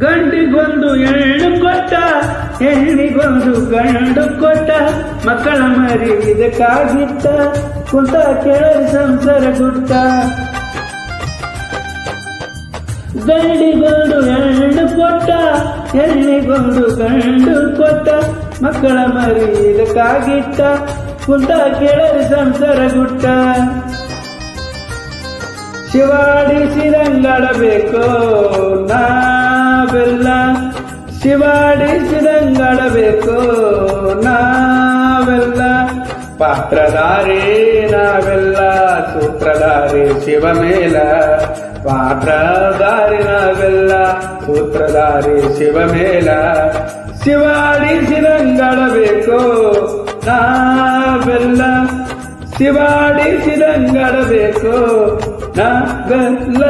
ಗಂಡಿಗೊಂದು ಹೆಣ್ಣು ಕೊಟ್ಟ, ಹೆಣ್ಣಿಗೊಂದು ಗಂಡು ಕೊಟ್ಟ, ಮಕ್ಕಳ ಮರಿ ಇದಕ್ಕಾಗಿತ್ತ, ಕುಂತ ಕೆಳಗೆ ಸಂಸಾರ ಗುಟ್ಟ. ಗಂಡಿಗೊಂದು ಹೆಣ್ಣು ಕೊಟ್ಟ, ಹೆಣ್ಣಿಗೊಂದು ಗಂಡು ಕೊಟ್ಟ, ಮಕ್ಕಳ ಮರಿ ಇದಕ್ಕಾಗಿತ್ತ, ಕುಂತ ಕೆಳಗೆ ಸಂಸಾರ ಗುಟ್ಟ. ಶಿವಾಡಿಸಿದಂಗಾಡಬೇಕೋ ನಾವೆಲ್ಲ, ಶಿವಾಡಿಸಿದಂಗಾಡಬೇಕೋ ನಾವೆಲ್ಲ, ಪಾತ್ರಧಾರಿ ನಾವೆಲ್ಲ, ಸೂತ್ರಧಾರಿ ಶಿವಮೇಲ. ಪಾತ್ರಧಾರಿ ನಾವೆಲ್ಲ, ಸೂತ್ರಧಾರಿ ಶಿವಮೇಲ. ಶಿವಾಡಿಸಿದಂಗಾಡಬೇಕೋ ನಾವೆಲ್ಲ, ಶಿವಾಡಿಸಿದಂಗಾಡಬೇಕೋ ನಾವೆಲ್ಲ.